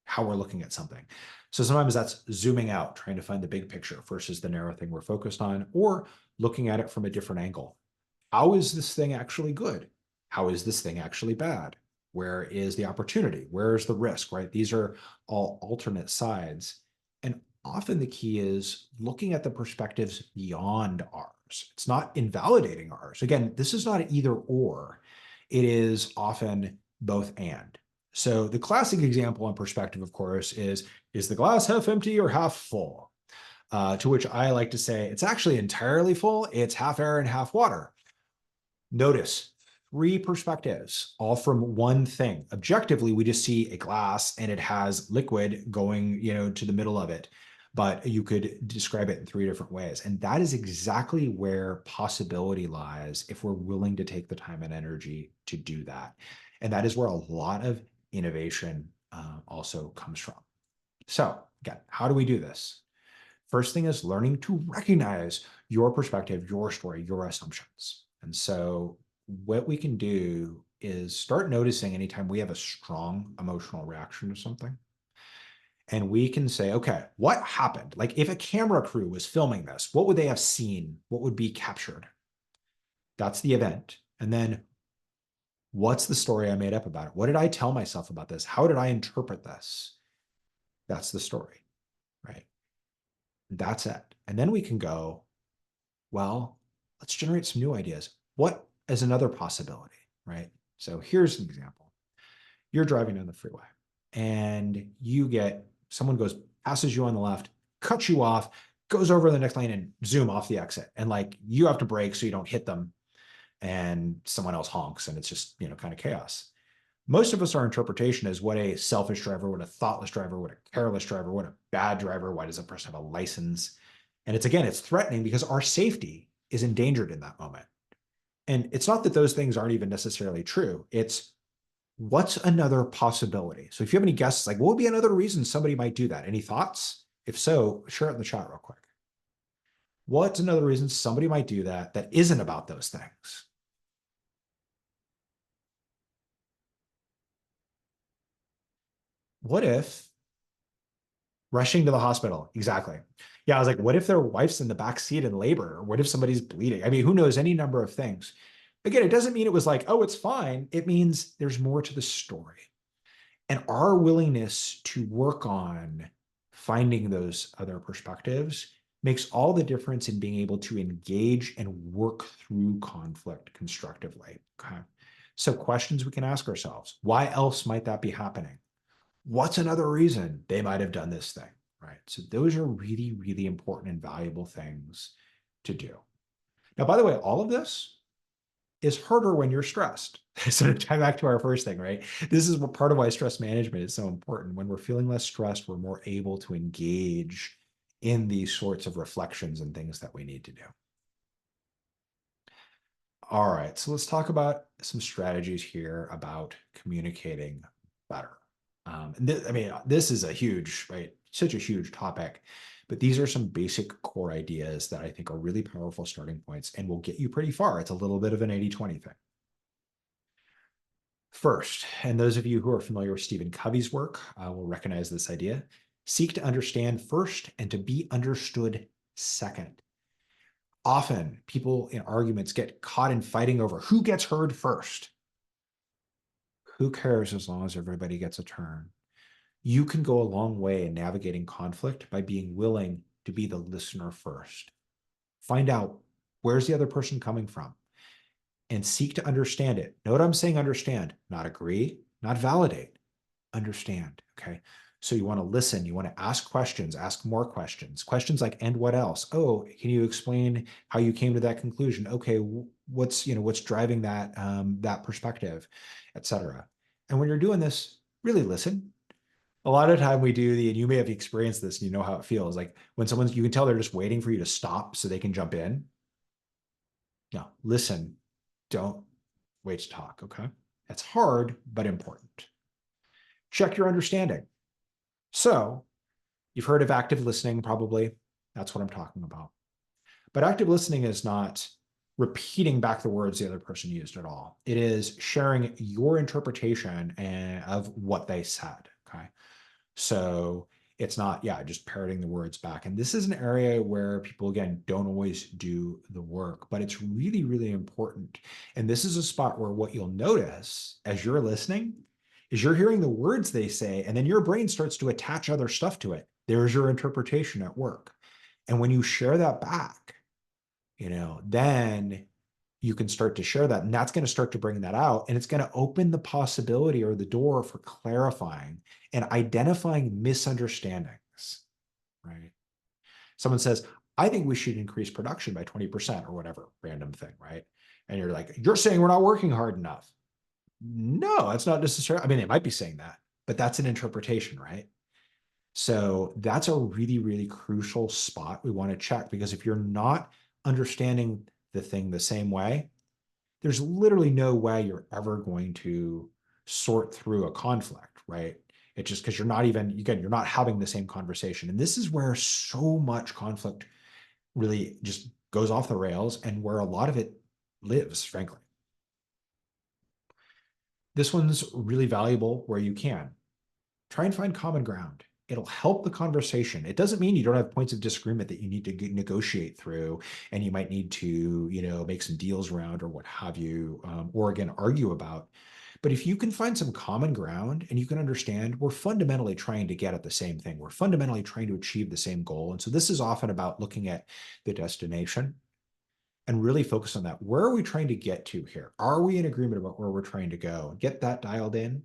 how we're looking at something. So sometimes that's zooming out, trying to find the big picture versus the narrow thing we're focused on, or looking at it from a different angle. How is this thing actually good? How is this thing actually bad? Where is the opportunity? Where is the risk, right? These are all alternate sides. And often the key is looking at the perspectives beyond ours. It's not invalidating ours. Again, this is not an either or. It is often both and. So the classic example on perspective, of course, is the glass half empty or half full? To which I like to say, it's actually entirely full. It's half air and half water. Notice 3 perspectives, all from one thing. Objectively, we just see a glass and it has liquid going, to the middle of it. But you could describe it in 3 different ways. And that is exactly where possibility lies if we're willing to take the time and energy to do that. And that is where a lot of innovation also comes from. So again, how do we do this? First thing is learning to recognize your perspective, your story, your assumptions. And so what we can do is start noticing anytime we have a strong emotional reaction to something. And we can say, okay, what happened? Like if a camera crew was filming this, what would they have seen? What would be captured? That's the event. And then what's the story I made up about it? What did I tell myself about this? How did I interpret this? That's the story, right? That's it. And then we can go, well, let's generate some new ideas. What is another possibility, right? So here's an example. You're driving down the freeway and someone passes you on the left, cuts you off, goes over the next lane and zoom off the exit. And you have to brake so you don't hit them and someone else honks and it's just, kind of chaos. Most of us, our interpretation is what a selfish driver, what a thoughtless driver, what a careless driver, what a bad driver, why does a person have a license? And it's threatening because our safety is endangered in that moment. And it's not that those things aren't even necessarily true. It's what's another possibility? So if you have any guesses, what would be another reason somebody might do that? Any thoughts? If so, share it in the chat real quick. What's another reason somebody might do that isn't about those things? What if rushing to the hospital? Exactly. Yeah, I was like, what if their wife's in the back seat in labor? Or what if somebody's bleeding? I mean, who knows? Any number of things. Again, it doesn't mean it was oh, it's fine. It means there's more to the story. And our willingness to work on finding those other perspectives makes all the difference in being able to engage and work through conflict constructively. Okay. So questions we can ask ourselves: why else might that be happening? What's another reason they might have done this thing? Right. So those are really, really important and valuable things to do. Now, by the way, all of this is harder when you're stressed. So to tie back to our first thing, right? This is what part of why stress management is so important. When we're feeling less stressed, we're more able to engage in these sorts of reflections and things that we need to do. All right, so let's talk about some strategies here about communicating better. This is a huge, right? Such a huge topic, but these are some basic core ideas that I think are really powerful starting points and will get you pretty far. It's a little bit of an 80-20 thing. First, and those of you who are familiar with Stephen Covey's work will recognize this idea: seek to understand first and to be understood second. Often people in arguments get caught in fighting over who gets heard first. Who cares as long as everybody gets a turn? You can go a long way in navigating conflict by being willing to be the listener first. Find out Where's the other person coming from? And seek to understand it. Note I'm saying understand, not agree, not validate, understand. Okay. So you want to listen, you want to ask questions, ask more questions. Questions like, and what else? Oh, can you explain how you came to that conclusion? Okay, what's driving that perspective, etc. And when you're doing this, really listen. A lot of time we do and you may have experienced this and you know how it feels. Like when you can tell they're just waiting for you to stop so they can jump in. No, listen, don't wait to talk. Okay. That's hard, but important. Check your understanding. So you've heard of active listening, probably. That's what I'm talking about. But active listening is not repeating back the words the other person used at all. It is sharing your interpretation of what they said. Okay. So it's not, yeah, just parroting the words back. And this is an area where people, again, don't always do the work, but it's really, really important. And this is a spot where what you'll notice as you're listening is you're hearing the words they say, and then your brain starts to attach other stuff to it. There's your interpretation at work. And when you share that back, then you can start to share that. And that's going to start to bring that out. And it's going to open the possibility or the door for clarifying and identifying misunderstandings, right? Someone says, I think we should increase production by 20% or whatever random thing, right? And you're like, you're saying we're not working hard enough. No, that's not necessarily, I mean, they might be saying that, but that's an interpretation, right? So that's a really, really crucial spot we want to check, because if you're not understanding the thing the same way, there's literally no way you're ever going to sort through a conflict, right? It's just because you're not even, again, you're not having the same conversation. And this is where so much conflict really just goes off the rails and where a lot of it lives, frankly. This one's really valuable where you can. Try and find common ground. It'll help the conversation. It doesn't mean you don't have points of disagreement that you need to negotiate through, and you might need to, make some deals around or what have you, or again, argue about. But if you can find some common ground and you can understand, we're fundamentally trying to get at the same thing. We're fundamentally trying to achieve the same goal. And so this is often about looking at the destination and really focus on that. Where are we trying to get to here? Are we in agreement about where we're trying to go? Get that dialed in.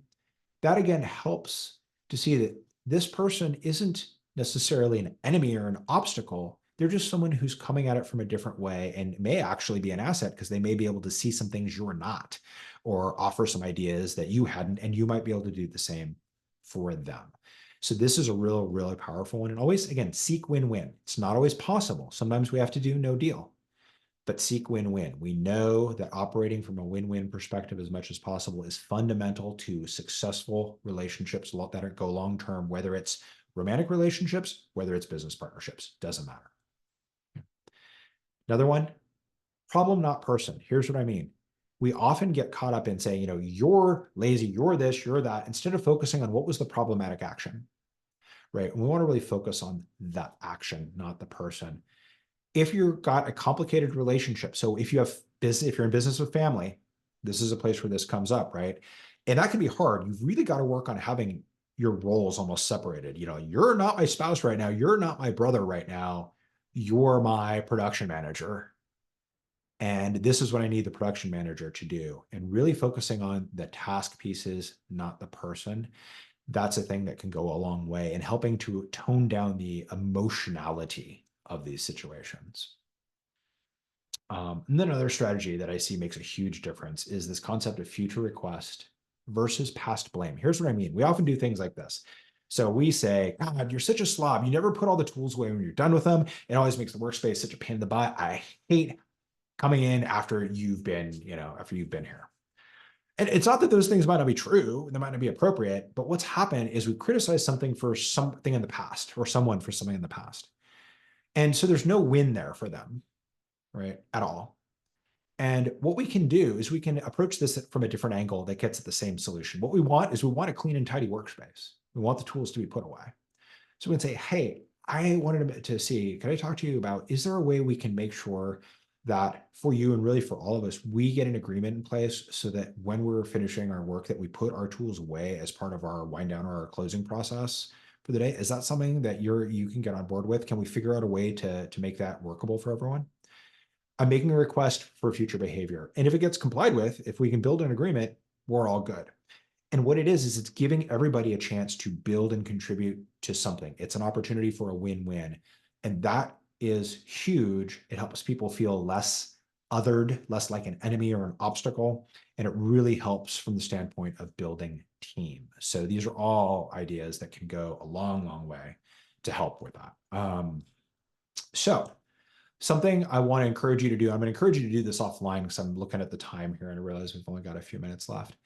That again helps to see that this person isn't necessarily an enemy or an obstacle. They're just someone who's coming at it from a different way and may actually be an asset because they may be able to see some things you're not, or offer some ideas that you hadn't, and you might be able to do the same for them. So this is a really powerful one. And always, again, seek win-win. It's not always possible. Sometimes we have to do no deal, but seek win-win. We know that operating from a win-win perspective as much as possible is fundamental to successful relationships that go long-term, whether it's romantic relationships, whether it's business partnerships, doesn't matter. Another one, problem, not person. Here's what I mean. We often get caught up in saying, you're lazy, you're this, you're that, instead of focusing on what was the problematic action, right? And we want to really focus on that action, not the person. If you've got a complicated relationship, so if you're in business with family, this is a place where this comes up, right? And that can be hard. You've really got to work on having your roles almost separated. You're not my spouse right now. You're not my brother right now. You're my production manager. And this is what I need the production manager to do. And really focusing on the task pieces, not the person. That's a thing that can go a long way in helping to tone down the emotionality of these situations. And then another strategy that I see makes a huge difference is this concept of future request versus past blame. Here's what I mean. We often do things like this. So we say, God, you're such a slob. You never put all the tools away when you're done with them. It always makes the workspace such a pain in the butt. I hate coming in after you've been here. And it's not that those things might not be true, they might not be appropriate, but what's happened is we criticize something for something in the past or someone for something in the past. And so there's no win there for them, right, at all. And what we can do is we can approach this from a different angle that gets at the same solution. What we want is we want a clean and tidy workspace. We want the tools to be put away. So we can say, hey, I wanted to see, can I talk to you about, is there a way we can make sure that for you and really for all of us, we get an agreement in place so that when we're finishing our work, that we put our tools away as part of our wind down or our closing process for the day? Is that something that you can get on board with? Can we figure out a way to make that workable for everyone? I'm making a request for future behavior. And if it gets complied with, if we can build an agreement, we're all good. And what it is it's giving everybody a chance to build and contribute to something. It's an opportunity for a win-win. And that is huge. It helps people feel less othered, less like an enemy or an obstacle. And it really helps from the standpoint of building team. So these are all ideas that can go a long, long way to help with that. So something I want to encourage you to do, I'm going to encourage you to do this offline because I'm looking at the time here and I realize we've only got a few minutes left,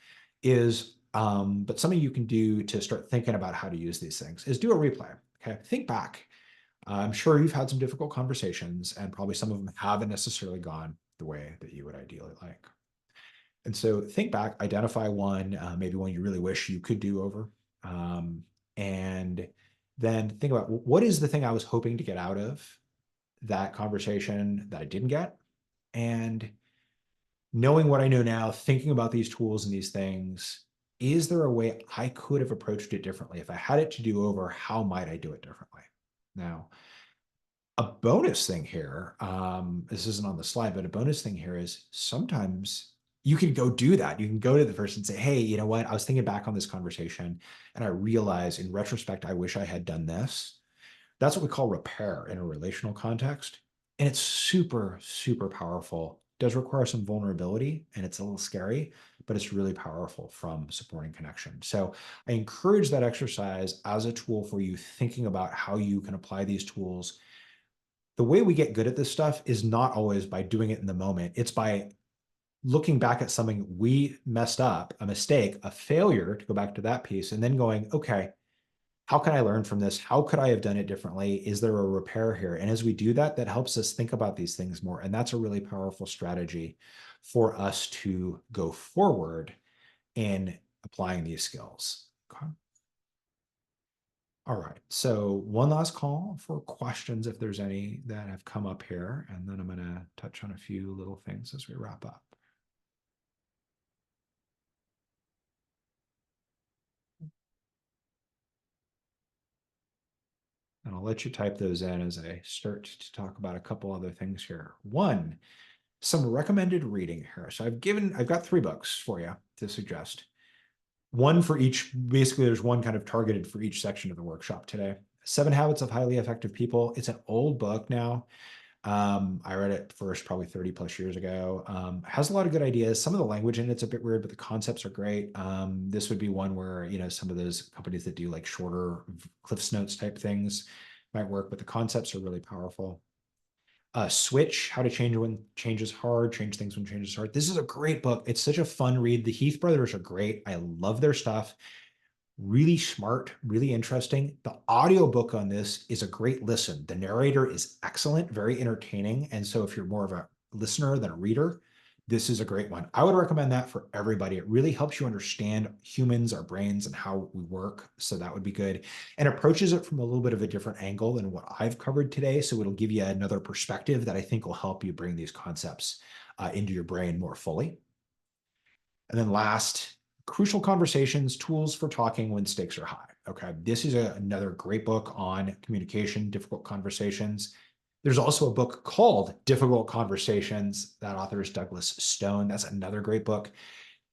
is, but something you can do to start thinking about how to use these things is do a replay. Okay. Think back. I'm sure you've had some difficult conversations and probably some of them haven't necessarily gone the way that you would ideally like. And so think back, identify one, maybe one you really wish you could do over. And then think about what is the thing I was hoping to get out of that conversation that I didn't get. And knowing what I know now, thinking about these tools and these things, is there a way I could have approached it differently? If I had it to do over, how might I do it differently? Now, a bonus thing here, this isn't on the slide, but a bonus thing here is sometimes you can go do that. You can go to the person and say, hey, you know what? I was thinking back on this conversation and I realized in retrospect, I wish I had done this. That's what we call repair in a relational context. And it's super, super powerful. It does require some vulnerability and it's a little scary, but it's really powerful from supporting connection. So I encourage that exercise as a tool for you thinking about how you can apply these tools. The way we get good at this stuff is not always by doing it in the moment. It's by looking back at something we messed up, a mistake, a failure, to go back to that piece, and then going, okay, how can I learn from this? How could I have done it differently? Is there a repair here? And as we do that, that helps us think about these things more. And that's a really powerful strategy for us to go forward in applying these skills. Okay. All right. So one last call for questions, if there's any that have come up here, and then I'm going to touch on a few little things as we wrap up. And I'll let you type those in as I start to talk about a couple other things here. One, some recommended reading here. So I've got 3 books for you to suggest. One for each, basically there's one kind of targeted for each section of the workshop today. 7 Habits of Highly Effective People. It's an old book now. I read it first probably 30 plus years ago. Has a lot of good ideas. Some of the language in it's a bit weird, but the concepts are great. This would be one where, you know, some of those companies that do like shorter Cliffs Notes type things might work, but the concepts are really powerful. Switch, How to Change When Change is Hard, Change Things When Change is Hard. This is a great book. It's such a fun read. The Heath brothers are great. I love their stuff. Really smart, really interesting. The audiobook on this is a great listen. The narrator is excellent, very entertaining. And so if you're more of a listener than a reader, this is a great one. I would recommend that for everybody. It really helps you understand humans, our brains, and how we work. So that would be good. And approaches it from a little bit of a different angle than what I've covered today. So it'll give you another perspective that I think will help you bring these concepts into your brain more fully. And then last, Crucial Conversations, Tools for Talking When Stakes Are High. Okay, this is another great book on communication, difficult conversations. There's also a book called Difficult Conversations. That author is Douglas Stone. That's another great book.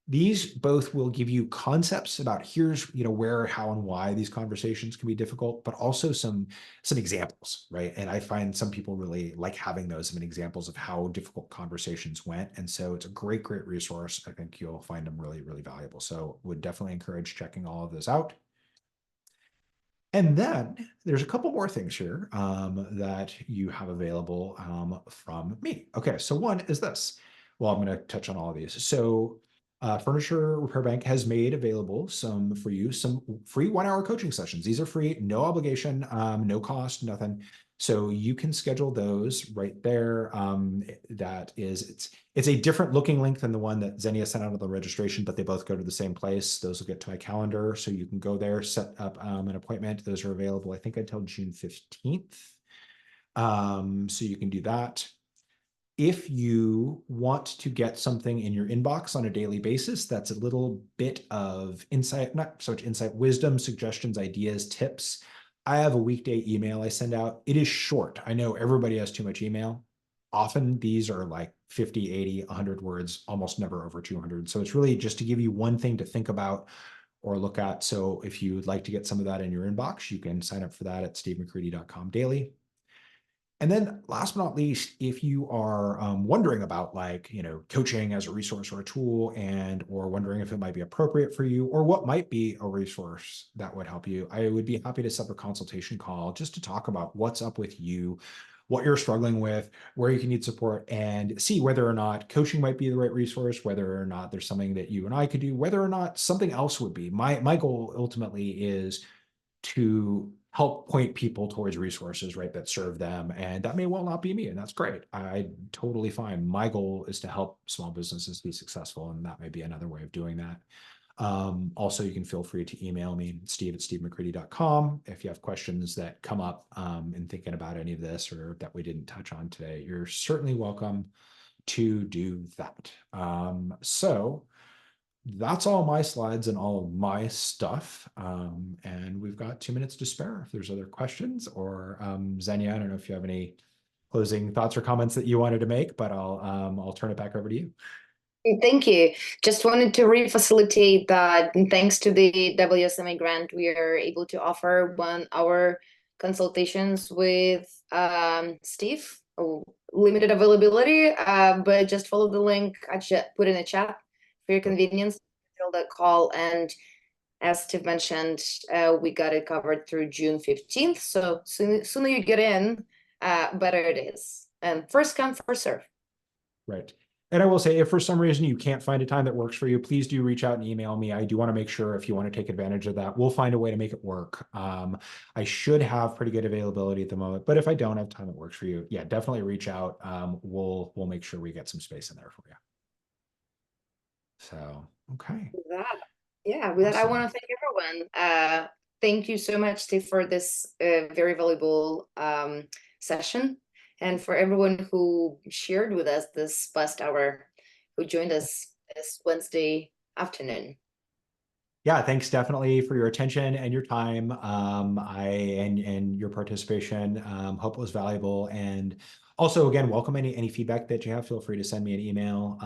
These both will give you concepts about here's, you know, where, how, and why these conversations can be difficult, but also some examples, right? And I find some people really like having those some examples of how difficult conversations went. And so it's a great, great resource. I think you'll find them really, really valuable. So would definitely encourage checking all of those out. And then there's a couple more things here that you have available from me. Okay, so one is this. Well, I'm going to touch on all of these. So Furniture Repair Bank has made available some free 1-hour coaching sessions. These are free, no obligation, no cost, nothing. So you can schedule those right there. It's a different looking link than the one that Xenia sent out of the registration, but they both go to the same place. Those will get to my calendar. So you can go there, set up an appointment. Those are available, I think, until June 15th. So you can do that. If you want to get something in your inbox on a daily basis, that's a little bit of insight, not so much insight, wisdom, suggestions, ideas, tips. I have a weekday email I send out. It is short. I know everybody has too much email. often these are like 50, 80, 100 words, almost never over 200. So it's really just to give you one thing to think about or look at. So if you'd like to get some of that in your inbox, you can sign up for that at stevemccready.com daily. And then last but not least, if you are wondering about like, coaching as a resource or a tool and or wondering if it might be appropriate for you or what might be a resource that would help you, I would be happy to set up a consultation call just to talk about what's up with you, what you're struggling with, where you can need support, and see whether or not coaching might be the right resource, whether or not there's something that you and I could do, whether or not something else would be. My goal ultimately is to help point people towards resources, right, that serve them. And that may well not be me, and that's great. I totally fine. My goal is to help small businesses be successful, and that may be another way of doing that. Also, you can feel free to email me, steve@stevemccready.com. If you have questions that come up in thinking about any of this or that we didn't touch on today, you're certainly welcome to do that. So that's all my slides and all of my stuff. And we've got 2 minutes to spare if there's other questions or Xenia, I don't know if you have any closing thoughts or comments that you wanted to make, but I'll turn it back over to you. Thank you. Just wanted to re-facilitate that thanks to the WSMA grant, we are able to offer 1 hour consultations with Steve. Limited availability, but just follow the link I put in the chat for your convenience. That call, and as Steve mentioned, we got it covered through June 15th. So sooner you get in, better it is. And first come, first serve. Right. And I will say, if for some reason you can't find a time that works for you, please do reach out and email me. I do want to make sure if you want to take advantage of that, we'll find a way to make it work. I should have pretty good availability at the moment, but if I don't have time that works for you, yeah, definitely reach out. We'll make sure we get some space in there for you. So, okay. With that, I want to thank everyone. Thank you so much, Steve, for this very valuable session, and for everyone who shared with us this past hour, who joined us this Wednesday afternoon. Yeah, thanks definitely for your attention and your time. And your participation. Hope it was valuable. And also, again, welcome any feedback that you have. Feel free to send me an email.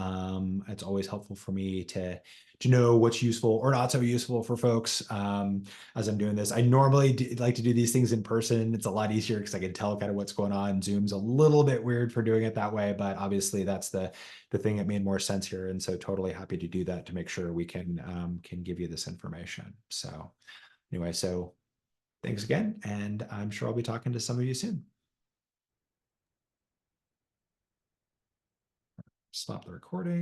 It's always helpful for me to know what's useful or not so useful for folks as I'm doing this. I normally like to do these things in person. It's a lot easier because I can tell kind of what's going on. Zoom's a little bit weird for doing it that way, but obviously that's the thing that made more sense here. And so totally happy to do that to make sure we can give you this information. So anyway, so thanks again. And I'm sure I'll be talking to some of you soon. Stop the recording.